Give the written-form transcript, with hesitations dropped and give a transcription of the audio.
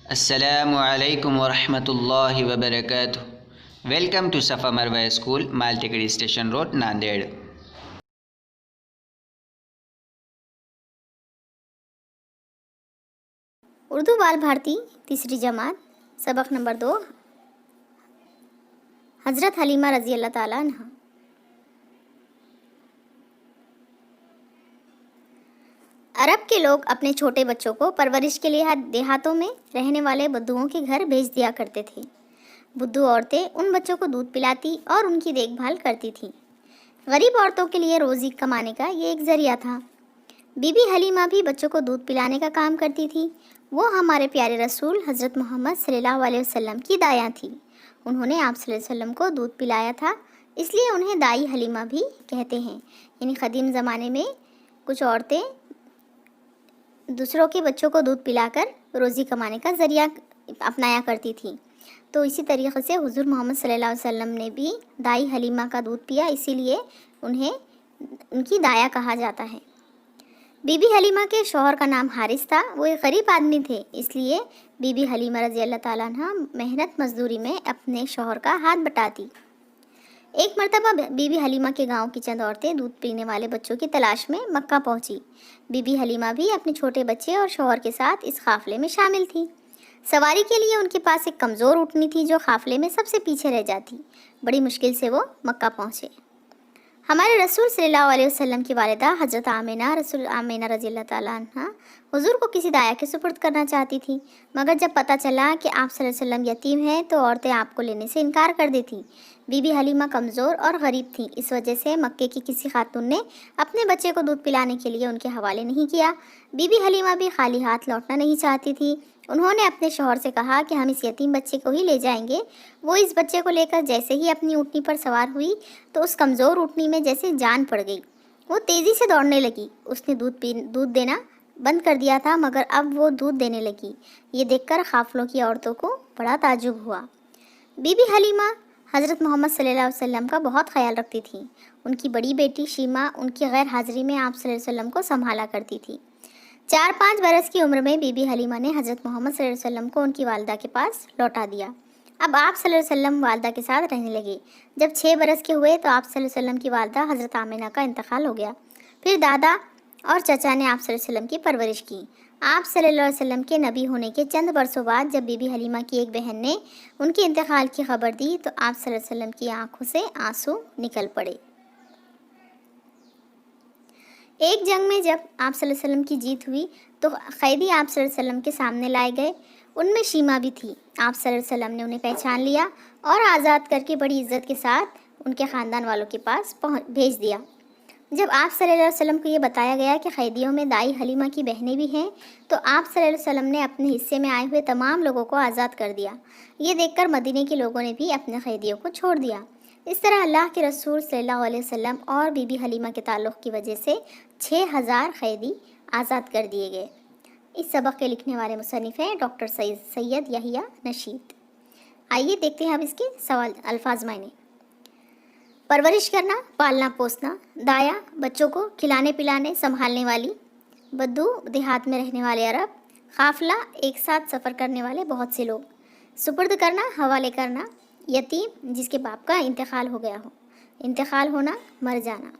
السلام علیکم ورحمۃ اللہ وبرکاتہ۔ Welcome to Safa Marwah school, Maltekdi station road, Nanded. Urdu Bal Bharati تیسری جماعت، سبق نمبر 2، حضرت حلیمہ رضی اللہ تعالیٰ عنہ۔ عرب کے لوگ اپنے چھوٹے بچوں کو پرورش کے لیے دیہاتوں میں رہنے والے بدوؤں کے گھر بھیج دیا کرتے تھے۔ بدو عورتیں ان بچوں کو دودھ پلاتی اور ان کی دیکھ بھال کرتی تھیں۔ غریب عورتوں کے لیے روزی کمانے کا یہ ایک ذریعہ تھا۔ بی بی حلیمہ بھی بچوں کو دودھ پلانے کا کام کرتی تھی۔ وہ ہمارے پیارے رسول حضرت محمد صلی اللہ علیہ وسلم کی دایاں تھی۔ انہوں نے آپ صلی اللہ علیہ وسلم کو دودھ پلایا تھا، اس لیے انہیں دائی حلیمہ بھی کہتے ہیں۔ یعنی قدیم زمانے میں کچھ عورتیں دوسروں کے بچوں کو دودھ پلا کر روزی کمانے کا ذریعہ اپنایا کرتی تھیں۔ تو اسی طریقے سے حضور محمد صلی اللہ علیہ وسلم نے بھی دائی حلیمہ کا دودھ پیا، اسی لیے انہیں ان کی دایا کہا جاتا ہے۔ بی بی حلیمہ کے شوہر کا نام حارث تھا۔ وہ ایک غریب آدمی تھے، اس لیے بی بی حلیمہ رضی اللہ تعالیٰ عنہ محنت مزدوری میں اپنے شوہر کا ہاتھ بٹاتی۔ ایک مرتبہ بی بی حلیمہ کے گاؤں کی چند عورتیں دودھ پینے والے بچوں کی تلاش میں مکہ پہنچی۔ بی بی حلیمہ بھی اپنے چھوٹے بچے اور شوہر کے ساتھ اس قافلے میں شامل تھی۔ سواری کے لیے ان کے پاس ایک کمزور اونٹنی تھی جو قافلے میں سب سے پیچھے رہ جاتی۔ بڑی مشکل سے وہ مکہ پہنچے۔ ہمارے رسول صلی اللہ علیہ وسلم کی والدہ حضرت آمینہ رضی اللہ تعالیٰ عنہ حضور کو کسی دایا کے سپرد کرنا چاہتی تھی، مگر جب پتہ چلا کہ آپ صلی اللہ علیہ وسلم یتیم ہیں تو عورتیں آپ کو لینے سے انکار کر دیتی۔ بی بی حلیمہ کمزور اور غریب تھیں، اس وجہ سے مکے کی کسی خاتون نے اپنے بچے کو دودھ پلانے کے لیے ان کے حوالے نہیں کیا۔ بی بی حلیمہ بھی خالی ہاتھ لوٹنا نہیں چاہتی تھی۔ انہوں نے اپنے شوہر سے کہا کہ ہم اس یتیم بچے کو ہی لے جائیں گے۔ وہ اس بچے کو لے کر جیسے ہی اپنی اونٹنی پر سوار ہوئی تو اس کمزور اونٹنی میں جیسے جان پڑ گئی۔ وہ تیزی سے دوڑنے لگی۔ اس نے دودھ دینا بند کر دیا تھا، مگر اب وہ دودھ دینے لگی۔ یہ دیکھ کر قافلوں کی عورتوں کو بڑا تعجب ہوا۔ بی بی حلیمہ حضرت محمد صلی اللہ علیہ وسلم کا بہت خیال رکھتی تھیں۔ ان کی بڑی بیٹی شیمہ ان کی غیر حاضری میں آپ صلی اللہ علیہ وسلم کو سنبھالا کرتی تھی۔ 4-5 برس کی عمر میں بی بی حلیمہ نے حضرت محمد صلی اللہ علیہ وسلم کو ان کی والدہ کے پاس لوٹا دیا۔ اب آپ صلی اللہ علیہ وسلم والدہ کے ساتھ رہنے لگے۔ جب 6 برس کے ہوئے تو آپ صلی اللہ علیہ وسلم کی والدہ حضرت آمینہ کا انتقال ہو گیا۔ پھر دادا اور چچا نے آپ صلی اللہ علیہ وسلم کی پرورش کی۔ آپ صلی اللہ علیہ وسلم کے نبی ہونے کے چند برسوں بعد جب بی بی حلیمہ کی ایک بہن نے ان کے انتقال کی خبر دی تو آپ صلی اللہ علیہ وسلم کی آنکھوں سے آنسو نکل پڑے۔ ایک جنگ میں جب آپ صلی اللہ علیہ وسلم کی جیت ہوئی تو قیدی آپ صلی اللہ علیہ وسلم کے سامنے لائے گئے۔ ان میں شیمہ بھی تھی۔ آپ صلی اللہ علیہ وسلم نے انہیں پہچان لیا اور آزاد کر کے بڑی عزت کے ساتھ ان کے خاندان والوں کے پاس بھیج دیا۔ جب آپ صلی اللہ علیہ وسلم کو یہ بتایا گیا کہ قیدیوں میں دائی حلیمہ کی بہنیں بھی ہیں تو آپ صلی اللہ علیہ وسلم نے اپنے حصے میں آئے ہوئے تمام لوگوں کو آزاد کر دیا۔ یہ دیکھ کر مدینے کے لوگوں نے بھی اپنے قیدیوں کو چھوڑ دیا۔ اس طرح اللہ کے رسول صلی اللہ علیہ وسلم اور بی بی حلیمہ کے تعلق کی وجہ سے 6000 قیدی آزاد کر دیے گئے۔ اس سبق کے لکھنے والے مصنف ہیں ڈاکٹر سید یحییٰ نشید۔ آئیے دیکھتے ہیں اب اس کے سوال الفاظ معنی۔ پرورش کرنا، پالنا پوسنا، دایا بچوں کو کھلانے پلانے سنبھالنے والی، بدو دیہات میں رہنے والے عرب، قافلہ ایک ساتھ سفر کرنے والے بہت سے لوگ، سپرد کرنا حوالے کرنا، یتیم جس کے باپ کا انتقال ہو گیا ہو، انتقال ہونا مر جانا۔